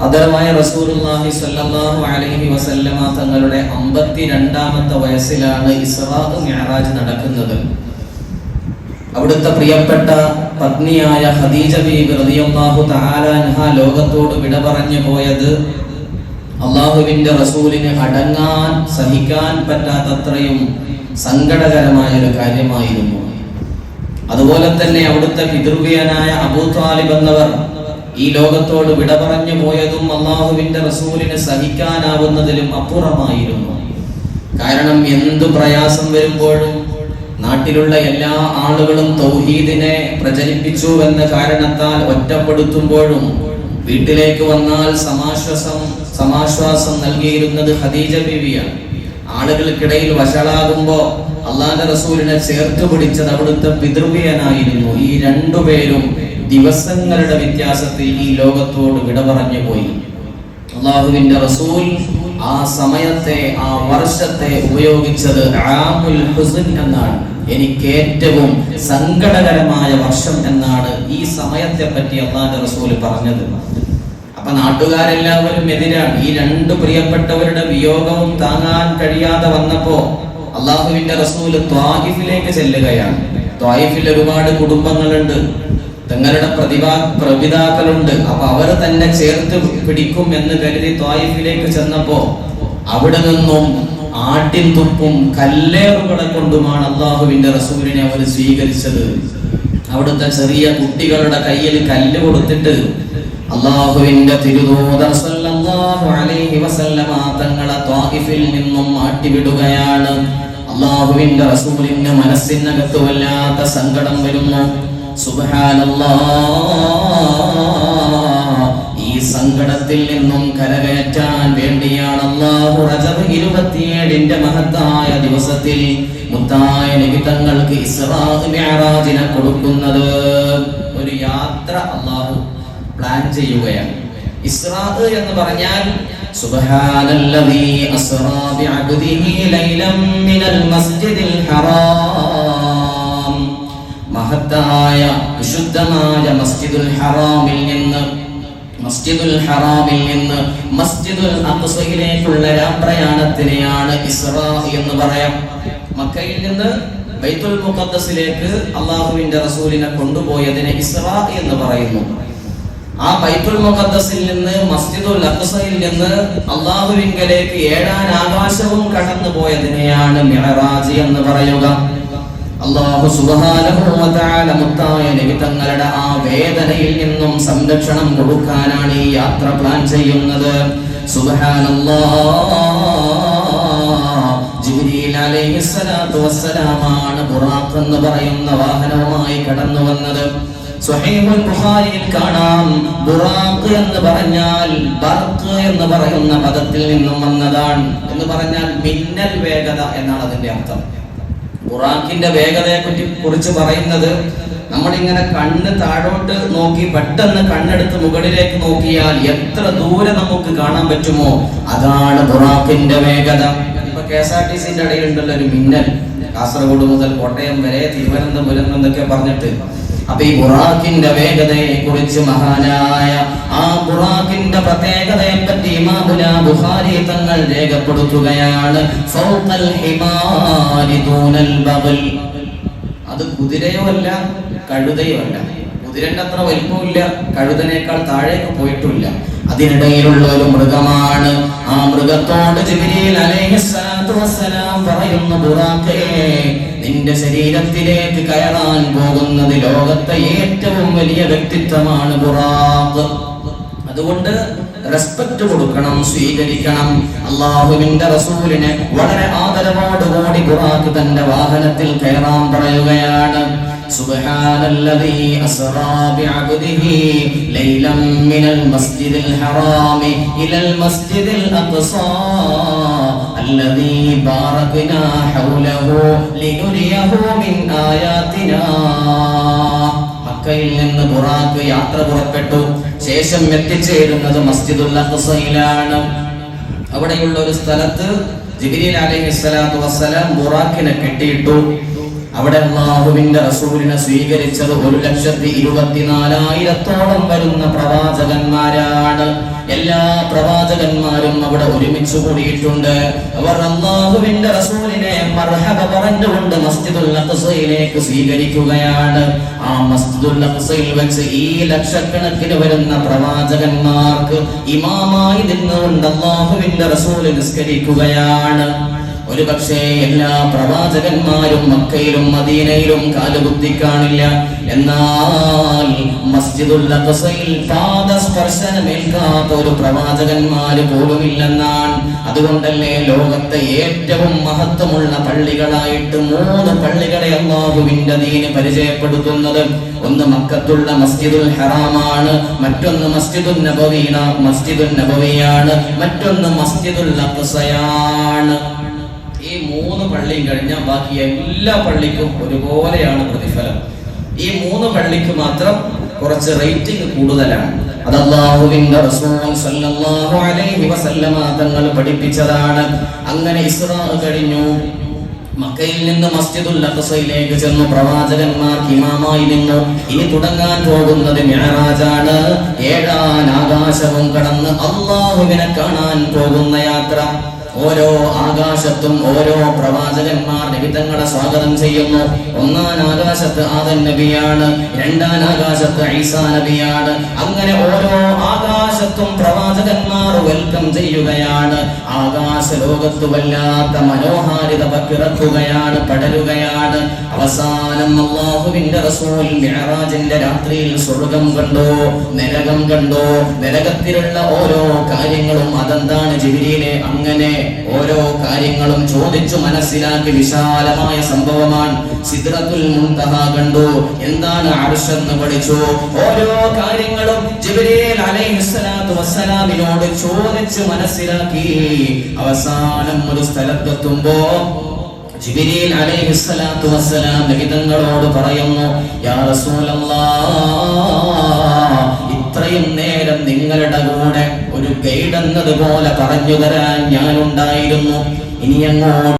ആദരവായ റസൂലുള്ളാഹി സ്വല്ലല്ലാഹു അലൈഹി വസല്ലമ തങ്ങളുടെ 52ാമത്തെ വയസ്സിലാണ് ഇസ്റാ മിഅ്റാജ് നടക്കുന്നത്. അവിടുത്തെ പ്രിയപ്പെട്ട പത്നിയായ ഖദീജ ബീബി റളിയല്ലാഹു തആല അൻഹ ലോകത്തോട് വിട പറഞ്ഞു പോയത് അല്ലാഹുവിന്റെ റസൂലിന് അടങ്ങാൻ സഹിക്കാൻ പറ്റാത്തത്രയും സങ്കടകരമായ ഒരു കാര്യമായിരുന്നു. അതുപോലെ തന്നെ അവിടുത്തെ പിതൃവ്യനായ അബൂ ത്വാലിബ് എന്നവർ ഈ ലോകത്തോട് വിട പറഞ്ഞു പോയതും അല്ലാഹുവിന്റെ റസൂലിന് സഹിക്കാനാവുന്നതിലും അപ്പുറമായിരുന്നു. കാരണം എന്തു പ്രയാസം വരുമ്പോഴും നാട്ടിലുള്ള എല്ലാ ആളുകളും തൗഹീദിനെ പ്രചരിപ്പിച്ചു എന്ന കാരണത്താൽ ഒറ്റപ്പെടുത്തുമ്പോഴും വീട്ടിലേക്ക് വന്നാൽ സമാശ്വാസം നൽകിയിരുന്നത് ഖദീജ ബീവിയാണ്. ആളുകൾക്കിടയിൽ വഷളാകുമ്പോ അല്ലാഹുവിന്റെ റസൂലിനെ ചേർത്ത് പിടിച്ചത് അവിടുത്തെ പിതൃവ്യനായിരുന്നു. ഈ രണ്ടുപേരും ദിവസങ്ങളുടെ വ്യത്യാസത്തിൽ ഈ ലോകത്തോട് വിട പറഞ്ഞു പോയി. അല്ലാഹുവിന്റെ റസൂൽ ആ സമയത്തെ, ആ വർഷത്തെ ഉപയോഗിച്ചത് ആമുൽ ഹുസ്ൻ എന്നാണ്. എനിക്ക് ഏറ്റവും സങ്കടകരമായ വർഷം എന്നാണ് ഈ സമയത്തെ പറ്റി അല്ലാഹുവിന്റെ റസൂൽ പറഞ്ഞത്. അപ്പൊ നാട്ടുകാരെല്ലാവരും എതിരാണ്. ഈ രണ്ട് പ്രിയപ്പെട്ടവരുടെ വിയോഗവും താങ്ങാൻ കഴിയാതെ വന്നപ്പോ അല്ലാഹുവിന്റെ റസൂൽ ത്വായിഫിലേക്ക് ചെല്ലുകയാണ്. ത്വായിഫിൽ ഒരുപാട് കുടുംബങ്ങളുണ്ട്, തങ്ങളുടെ പ്രപിതാക്കളുണ്ട്. അപ്പൊ അവർ തന്നെ ചേർത്ത് പിടിക്കും എന്ന് കരുതി ത്വായിഫിലേക്ക് ചെന്നപ്പോ അവിടെ നിന്നും ആട്ടിൻ തുപ്പും കല്ലേറുകളെ കൊണ്ടുമാണ് അല്ലാഹുവിന്റെ റസൂലിനെ അവർ സ്വീകരിച്ചത്. അവിടുത്തെ ചെറിയ കുട്ടികളുടെ കയ്യിൽ കല്ല് കൊടുത്തിട്ട് അല്ലാഹുവിന്റെ തിരുദൂതർ സല്ലല്ലാഹു അലൈഹി വസല്ലമ തങ്ങളെ ത്വായിഫിൽ നിന്നും മാറ്റിവിടുകയാണ്. അല്ലാഹുവിന്റെ റസൂലിന്റെ മനസ്സിനകത്ത് വല്ലാത്ത സങ്കടം വരുന്നു. സുബ്ഹാനല്ലാഹ്, ഈ സങ്കടത്തിൽ നിന്നും കരകയറ്റാൻ വേണ്ടിയാണ് അല്ലാഹു റജബ് 27ന്റെ മഹത്തായ ദിവസത്തിൽ മുത്തായ നബി തങ്ങൾക്ക് ഇസ്റാ മിഅ്റാജിനെ കൊടുക്കുന്നത്. ഒരു യാത്ര അല്ലാഹു പ്ലാൻ ചെയ്യുകയാണ്. ഇസ്റാ എന്ന് പറഞ്ഞാൽ സുബ്ഹാനല്ലദീ അസ്റാ ബിഅബ്ദിഹി ലൈലൻ മിനൽ മസ്ജിദിൽ ഹറാം, മഹത്തായ വിശുദ്ധമായ മസ്ജിദുൽ ഹറാമിൽ നിന്ന് മസ്ജിദുൽ അഖ്സയിലേക്കുള്ള പ്രയാണത്തിനെയാണ് ഇസ്റാ എന്ന് പറയാം. മക്കയിൽ നിന്ന് ബൈത്തുൽ മുഖദ്ദസിലേക്ക് അല്ലാഹുവിന്റെ റസൂലിനെ കൊണ്ടുപോയതിനെ ഇസ്റാ എന്ന് പറയുന്നു. ആ ബൈത്തുൽ മുഖദ്ദസിൽ നിന്ന് മസ്ജിദുൽ അഖ്സയിൽ നിന്ന് അല്ലാഹുവിങ്കലേക്ക് 7 ആകാശവും കടന്നു പോയതിനെയാണ് മിഅ്റാജ് എന്ന് പറയുക. അല്ലാഹു സുബ്ഹാനഹു വ തആല മുത്തായ നബി തങ്ങളുടെ ആ വേദനയിൽ നിന്നും സംരക്ഷണം കൊടുക്കാനാണ് ഈ യാത്ര പ്ലാൻ ചെയ്യുന്നത്. സുബ്ഹാനല്ലാഹ്, ജിബ്രീൽ അലൈഹിസ്സലാത്തു വസ്സലാമാണ് ബുറാഖ് എന്ന് പറയുന്ന വാഹനവുമായി കടന്നു വന്നത്. സ്വഹീഹുൽ ബുഖാരിയിൽ കാണാം, ബുറാഖ് എന്ന് പറഞ്ഞാൽ ബർഖ് എന്ന് പറയുന്ന പദത്തിൽ നിന്നും വന്നതാണ്. എന്ന് പറഞ്ഞാൽ മിന്നൽ വേഗത എന്നാണ് അതിന്റെ അർത്ഥം. ബുറാഖിന്റെ വേഗതയെ കുറിച്ച് പറയുന്നത്, നമ്മളിങ്ങനെ കണ്ണ് താഴോട്ട് നോക്കി പെട്ടെന്ന് കണ്ണെടുത്ത് മുകളിലേക്ക് നോക്കിയാൽ എത്ര ദൂരെ നമുക്ക് കാണാൻ പറ്റുമോ അതാണ് ബുറാഖിന്റെ വേഗത. ഇപ്പൊ KSRTCന്റെ ഇടയിലുണ്ടല്ലോ ഒരു മിന്നൽ, കാസർഗോഡ് മുതൽ കോട്ടയം വരെ, തിരുവനന്തപുരം എന്നൊക്കെ പറഞ്ഞിട്ട്. അപ്പൊ ഈ ബുറാഖിന്റെ വേഗതയെ കുറിച്ച് മഹാനായ ആ ബുറാഖിന്റെ പ്രത്യേകതയെ പറ്റി ഇമാമുന ബുഖാരി തങ്ങൾ രേഖപ്പെടുത്തുകയാണ്. ഫൗഖൽ ഹിമാരി ദൂനൽ ബഗൽ, അത് കുതിരയോ അല്ല കഴുതയോ അല്ല. കുതിരന്റെ അത്ര വലിപ്പമില്ല, കഴുതനേക്കാൾ താഴേക്ക് പോയിട്ടില്ല, അതിനിടയിലുള്ള ഒരു മൃഗമാണ്. ആ മൃഗത്തോട് ജിബ്രീൽ അലൈഹിസ്സലാത്തു വസ്സലാം പറയുന്നു, ബുറാഖേ, നിന്റെ ശരീരത്തിലേക്ക് കയറാൻ പോകുന്നത് ലോകത്തെ ഏറ്റവും വലിയ വ്യക്തിത്വമാണ് ബുറാഖ്. അതുകൊണ്ട് റെസ്പെക്ട് കൊടുക്കണം, സ്വീകരിക്കണം. അല്ലാഹുവിന്റെ റസൂലിനെ വളരെ ആദരവോടുകൂടി ബുറാഖ് തന്റെ വാഹനത്തിൽ കയറാൻ പറയുകയാണ്. സുബ്ഹാനല്ലദീ അസ്റാ ബിഅബ്ദിഹി ലൈലൻ മിനൽ മസ്ജിദിൽ ഹറാമി ഇലൽ മസ്ജിദിൽ അഖ്സാ അല്ലദീ ബാറക്നാ ഹൗലഹു ലിനുരിയഹു മിൻ ആയാതിനാ. മക്കയിൽ നിന്ന് ബുറാഖ് യാത്ര പുറപ്പെട്ടു. ശേഷം എത്തിച്ചേരുന്നത് മസ്ജിദുൽ അഖ്സയിലാണ്. അവിടെയുള്ള ഒരു സ്ഥലത്ത് ജിബ്രീൽ അലൈഹിസ്സലാത്തു വസ്സലാം ബുറാഖിനെ കെട്ടിയിട്ടു. അവിടെ അല്ലാഹുവിന്റെ റസൂലിനെ സ്വീകരിച്ചത് 1,24,000 വരുന്ന പ്രവാചകന്മാരാണ്. എല്ലാ പ്രവാചകന്മാരും അവിടെ ഒരുമിച്ച് കൂടിയിട്ടുണ്ട്. അവർ അല്ലാഹുവിന്റെ റസൂലിനെ മർഹബ പറഞ്ഞുകൊണ്ട് മസ്ജിദുൽ അഖ്സയിലേക്ക് സ്വീകരിക്കുകയാണ്. ആ മസ്ജിദുൽ അഖ്സയിൽ വെച്ച് ഈ ലക്ഷക്കണക്കിന് വരുന്ന പ്രവാചകന്മാർക്ക് ഇമാമായി നിന്നുകൊണ്ട് അല്ലാഹുവിന്റെ റസൂൽ നിസ്കരിക്കുകയാണ്. ഒരു പക്ഷേ എല്ലാ പ്രവാചകന്മാരും മക്കയിലും മദീനയിലും കാലുകുത്തി കാണില്ല. എന്നാൽ മസ്ജിദുൽ അഖ്സയിൽ പാദസ്പർശനമേൽക്കാത്ത ഒരു പ്രവാചകന്മാര് പോലുമില്ലെന്നാണ്. അതുകൊണ്ടല്ലേ ലോകത്തെ ഏറ്റവും മഹത്വമുള്ള പള്ളികളായിട്ട് 3 പള്ളികളെ അല്ലാഹുവിന്റെ ദീന് പരിചയപ്പെടുത്തുന്നത്. ഒന്ന് മക്കത്തുള്ള മസ്ജിദുൽ ഹറാമാണ്, മറ്റൊന്ന് മസ്ജിദുൻ നബവിയാണ്, മറ്റൊന്ന് മസ്ജിദുൽ അഖ്സയാണ്. ഈ 3 പള്ളിയും കഴിഞ്ഞാൽ ബാക്കി എല്ലാ പള്ളിക്കും ഒരുപോലെയാണ് പ്രതിഫലം. ഈ 3 പള്ളിക്ക് മാത്രം കുറച്ച് റേറ്റിംഗ് കൂടുതലാണ്. അത് അല്ലാഹുവിന്റെ റസൂൽ സല്ലല്ലാഹു അലൈഹി വസല്ലമ തങ്ങൾ പഠിപ്പിച്ചതാണ്. അങ്ങനെ ഇസ്റാ കഴിഞ്ഞു. മക്കയിൽ നിന്ന് മസ്ജിദുൽ അഖ്സയിലേക്ക് ചെന്നു. പ്രവാചകന്മാർക്ക് ഇമാമായി നിന്നു. ഇനി തുടങ്ങാൻ പോകുന്നത് മിഅ്റാജാണ്. 7ാം ആകാശവും കടന്ന് അല്ലാഹുവിനെ കാണാൻ പോകുന്ന യാത്ര. ഓരോ ആകാശത്തും ഓരോ പ്രവാചകന്മാർ നബിതങ്ങളെ സ്വാഗതം ചെയ്യുന്നു. 1ാം ആകാശത്ത് ആദം നബിയാണ്, 2ാം ആകാശത്ത് ഈസാ നബിയാണ്. അങ്ങനെ ഓരോ ആകാശത്തും പ്രവാചകന്മാർ വെൽക്കം ചെയ്യുകയാണ്. ആകാശ ലോകത്ത് വല്ലാത്ത മനോഹാരിത പകിറക്കുകയാണ്, പടരുകയാണ്. അവസാനം അല്ലാഹുവിന്റെ റസൂൽ മിഅ്റാജിന്റെ രാത്രിയിൽ സ്വർഗ്ഗം കണ്ടു, നരകം കണ്ടു. നരകത്തിലുള്ള ഓരോ കാര്യങ്ങളും അതെന്താണ് ജിബ്രീലേ, അങ്ങനെ ഓരോ കാര്യങ്ങളും ചോദിച്ചു മനസ്സിലാക്കി. വിശാലമായ സംഭവമാണ്. സിദ്റത്തുൽ മുൻതഹ കണ്ടു, എന്താണ് അർശ് എന്ന് പഠിച്ചു. ഓരോ കാര്യങ്ങളും ജിബ്രീൽ അലൈഹിസ്സലാത്തു വസ്സലാമിനോട് ചോദിച്ചു മനസ്സിലാക്കി. അവസാനം ഒരു സ്ഥലത്തെത്തുമ്പോ ജിബ്രീൽ അലൈഹിസ്സലാത്തു വസ്സലാം നബിതങ്ങളോട് പറയുന്നു, യാ റസൂലല്ലാഹ്, ഇത്രയും നേരം നിങ്ങളുടെ കൂടെ ഒരു ഗൈഡ് എന്നതുപോലെ പറഞ്ഞു തരാൻ ഞാനുണ്ടായിരുന്നു. ഇനി അങ്ങോട്ട്